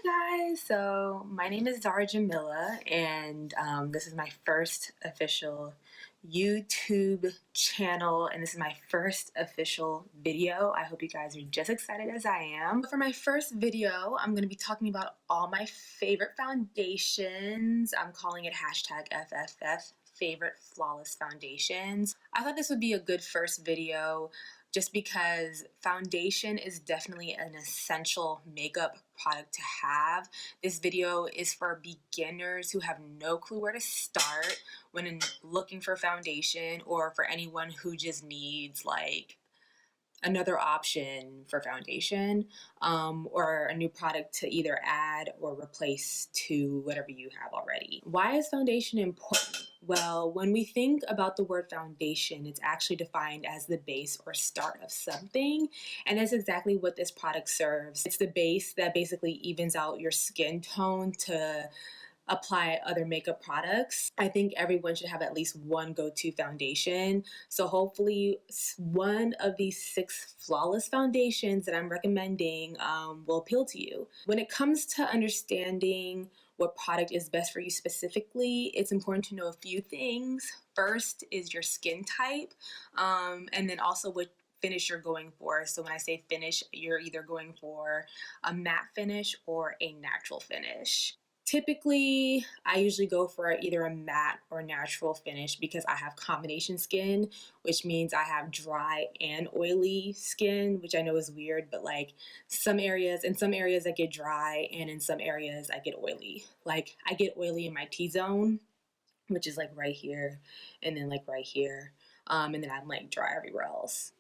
Hi guys, so my name is Zara Jamila and this is my first official YouTube channel and this is my first official video. I hope you guys are just excited as I am. For my first video, I'm going to be talking about all my favorite foundations. I'm calling it hashtag FFF, favorite flawless foundations. I thought this would be a good first video just because foundation is definitely an essential makeup product to have. This video is for beginners who have no clue where to start when looking for foundation, or for anyone who just needs like another option for foundation, or a new product to either add or replace to whatever you have already. Why is foundation important? Well, when we think about the word foundation, it's actually defined as the base or start of something, and that's exactly what this product serves. It's the base that basically evens out your skin tone to apply other makeup products. I think everyone should have at least one go-to foundation. So hopefully one of these 6 flawless foundations that I'm recommending will appeal to you. When it comes to understanding what product is best for you specifically, it's important to know a few things. First is your skin type, and then also what finish you're going for. So when I say finish, you're either going for a matte finish or a natural finish. Typically, I usually go for either a matte or natural finish because I have combination skin, which means I have dry and oily skin, which I know is weird, but like in some areas I get dry and in some areas I get oily. Like I get oily in my T-zone, which is like right here, and then like right here, and then I'm like dry everywhere else.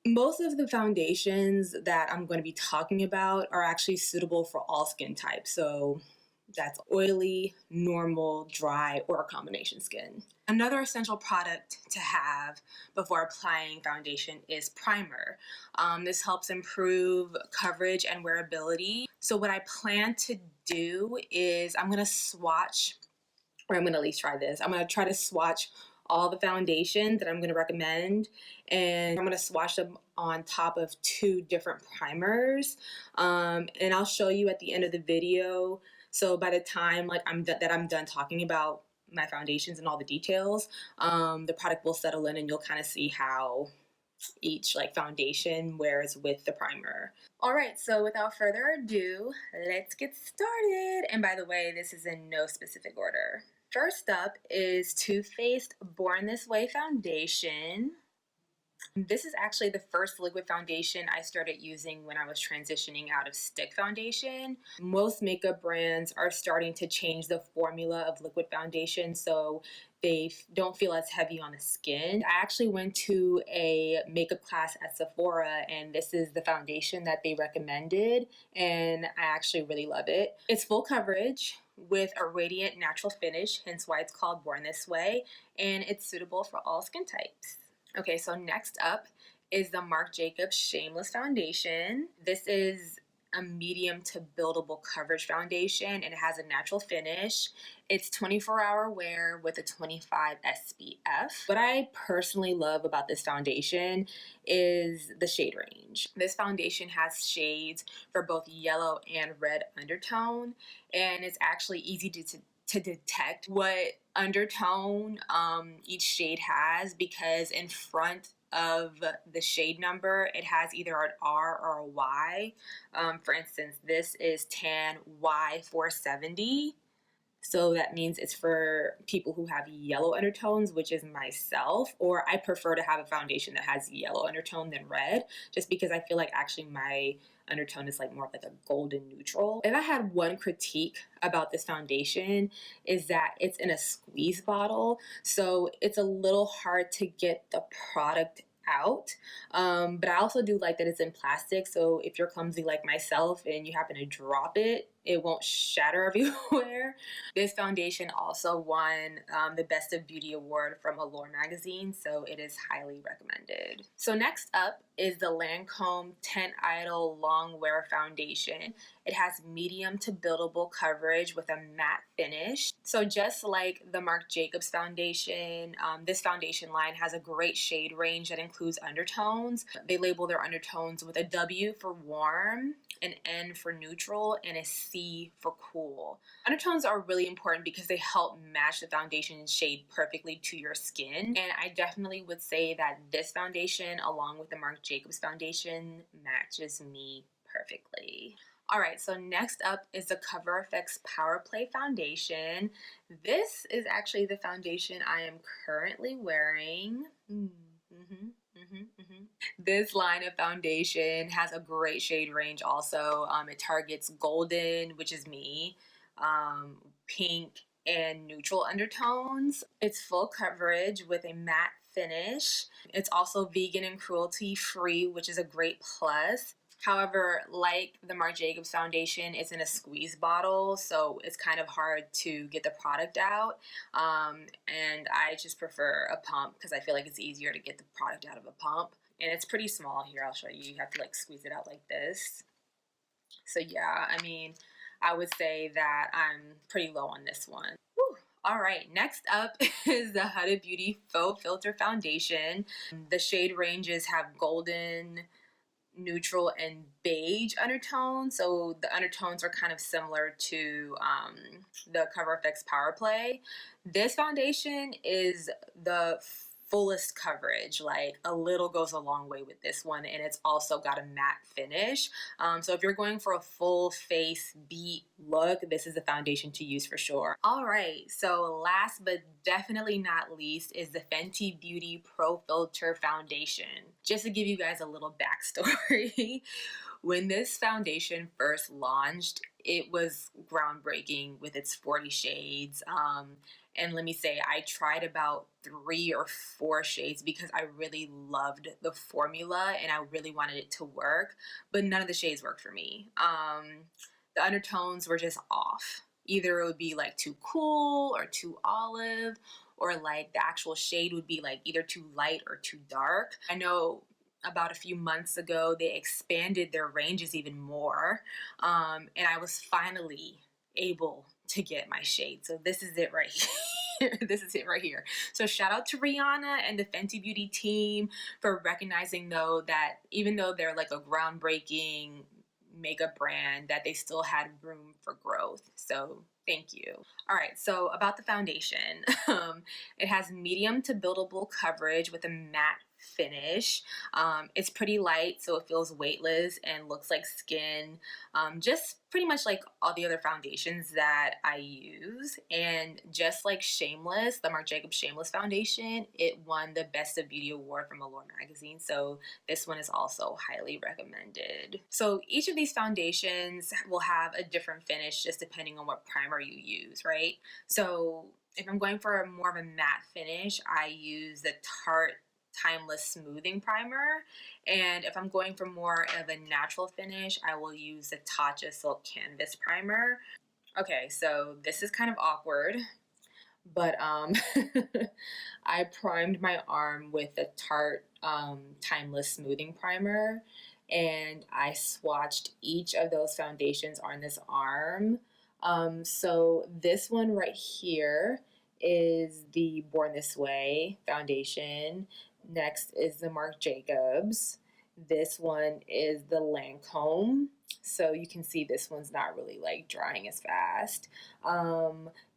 Most of the foundations that I'm going to be talking about are actually suitable for all skin types. So that's oily, normal, dry, or combination skin. Another essential product to have before applying foundation is primer. This helps improve coverage and wearability. So what I plan to do is I'm going to swatch, or I'm going to at least try this. I'm going to try to swatch all the foundations that I'm going to recommend, and I'm going to swatch them on top of 2 different primers, and I'll show you at the end of the video. So by the time like I'm done talking about my foundations and all the details, the product will settle in and you'll kind of see how each like foundation wears with the primer. All right, so without further ado, let's get started. And by the way, this is in no specific order. First up is Too Faced Born This Way foundation. This is actually the first liquid foundation I started using when I was transitioning out of stick foundation. Most makeup brands are starting to change the formula of liquid foundation so they don't feel as heavy on the skin. I actually went to a makeup class at Sephora and this is the foundation that they recommended, and I actually really love it. It's full coverage with a radiant natural finish, hence why it's called Born This Way, and it's suitable for all skin types. Okay, so next up is the Marc Jacobs Shameless Foundation. This is a medium to buildable coverage foundation and it has a natural finish. It's 24-hour wear with a 25 SPF. What I personally love about this foundation is the shade range. This foundation has shades for both yellow and red undertone, and it's actually easy to detect what undertone each shade has, because in front of the shade number it has either an R or a Y. For instance, this is tan Y470, so that means it's for people who have yellow undertones, which is myself, or I prefer to have a foundation that has yellow undertone than red, just because I feel like actually my undertone is like more of like a golden neutral. If I had one critique about this foundation, is that it's in a squeeze bottle, so it's a little hard to get the product out, but I also do like that it's in plastic, so if you're clumsy like myself and you happen to drop it, it won't shatter everywhere. This foundation also won the Best of Beauty award from Allure magazine, so it is highly recommended. So next up is the Lancome Tint Idol Long Wear Foundation. It has medium to buildable coverage with a matte finish. So just like the Marc Jacobs foundation, this foundation line has a great shade range that includes undertones. They label their undertones with a W for warm, an N for neutral, and a C for cool. Undertones are really important because they help match the foundation shade perfectly to your skin. And I definitely would say that this foundation, along with the Marc Jacobs foundation, matches me perfectly. Alright, so next up is the Cover FX Power Play Foundation. This is actually the foundation I am currently wearing. This line of foundation has a great shade range also. It targets golden, which is me, pink, and neutral undertones. It's full coverage with a matte finish. It's also vegan and cruelty free, which is a great plus. However, like the Marc Jacobs foundation, it's in a squeeze bottle, so it's kind of hard to get the product out. And I just prefer a pump because I feel like it's easier to get the product out of a pump. And it's pretty small here. I'll show you. You have to like squeeze it out like this. So yeah, I mean, I would say that I'm pretty low on this one. Whew. All right, next up is the Huda Beauty Faux Filter Foundation. The shade ranges have golden, neutral, and beige undertones. So the undertones are kind of similar to the Cover FX Power Play. This foundation is the fullest coverage. Like, a little goes a long way with this one, and it's also got a matte finish. So if you're going for a full face beat look, this is the foundation to use for sure. All right, so last but definitely not least is the Fenty Beauty Pro Filter Foundation. Just to give you guys a little backstory, when this foundation first launched, it was groundbreaking with its 40 shades. And let me say, I tried about 3 or 4 shades because I really loved the formula and I really wanted it to work, but none of the shades worked for me. The undertones were just off. Either it would be like too cool or too olive, or like the actual shade would be like either too light or too dark. I know about a few months ago they expanded their ranges even more, and I was finally able to get my shade. So this is it right here. This is it right here. So shout out to Rihanna and the Fenty Beauty team for recognizing though that even though they're like a groundbreaking makeup brand, that they still had room for growth. So thank you. All right, so about the foundation. It has medium to buildable coverage with a matte finish. It's pretty light, so it feels weightless and looks like skin, just pretty much like all the other foundations that I use. And just like Shameless, the Marc Jacobs Shameless foundation, it won the Best of Beauty award from Allure magazine, so this one is also highly recommended. So each of these foundations will have a different finish just depending on what primer you use, right? So if I'm going for more of a matte finish, I use the Tarte Timeless Smoothing Primer. And if I'm going for more of a natural finish, I will use the Tatcha Silk Canvas Primer. Okay, so this is kind of awkward, but I primed my arm with the Tarte Timeless Smoothing Primer, and I swatched each of those foundations on this arm. So this one right here is the Born This Way foundation. Next is the Marc Jacobs. This one is the Lancome. So you can see this one's not really like drying as fast.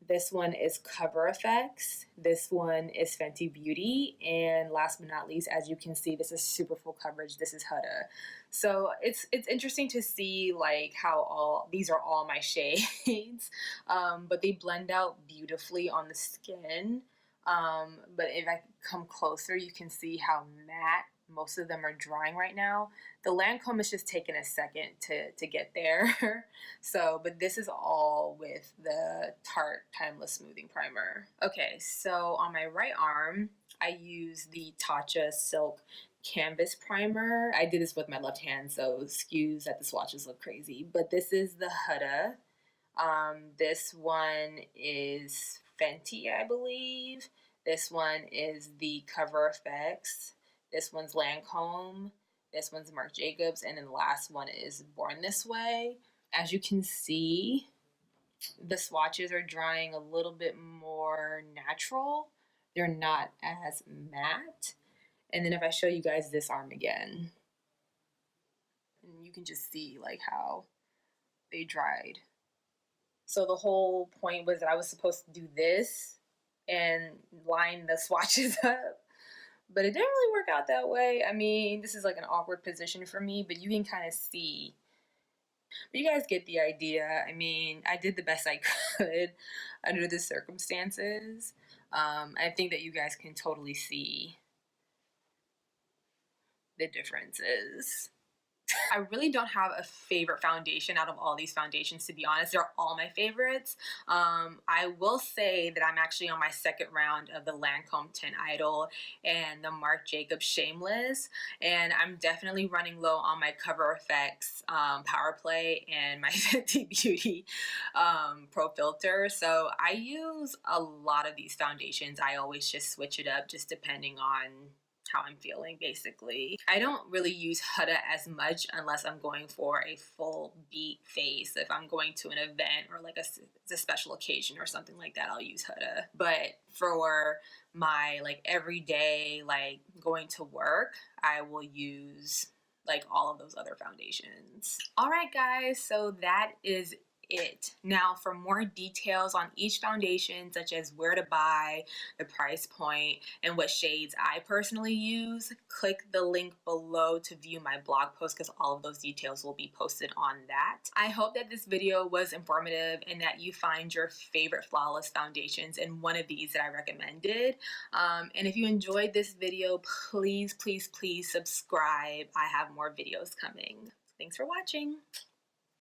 This one is Cover FX. This one is Fenty Beauty. And last but not least, as you can see, this is super full coverage. This is Huda. So it's interesting to see like how these are all my shades, but they blend out beautifully on the skin. But if I come closer, you can see how matte most of them are drying right now. The Lancome is just taking a second to get there. So, but this is all with the Tarte Timeless Smoothing Primer. Okay, so on my right arm, I use the Tatcha Silk Canvas Primer. I did this with my left hand, so excuse that the swatches look crazy. But this is the Huda. This one is Fenty, I believe. This one is the Cover FX. This one's Lancome. This one's Marc Jacobs. And then the last one is Born This Way. As you can see, the swatches are drying a little bit more natural. They're not as matte. And then if I show you guys this arm again, and you can just see like how they dried So the whole point was that I was supposed to do this and line the swatches up, but it didn't really work out that way. I mean, this is like an awkward position for me, but you can kind of see. But you guys get the idea. I mean, I did the best I could under the circumstances. I think that you guys can totally see the differences. I really don't have a favorite foundation out of all these foundations, to be honest. They're all my favorites. I will say that I'm actually on my second round of the Lancome Tint Idol and the Marc Jacobs Shameless, and I'm definitely running low on my Cover FX Power Play and my Fenty Beauty Pro Filter. So I use a lot of these foundations. I always just switch it up just depending on how I'm feeling, basically. I don't really use Huda as much unless I'm going for a full beat face. If I'm going to an event or like a special occasion or something like that, I'll use Huda. But for my like everyday, like going to work, I will use like all of those other foundations. All right, guys, so that is it. Now, for more details on each foundation, such as where to buy, the price point, and what shades I personally use, click the link below to view my blog post because all of those details will be posted on that. I hope that this video was informative and that you find your favorite flawless foundations in one of these that I recommended. And if you enjoyed this video, please, please, please subscribe. I have more videos coming. Thanks for watching.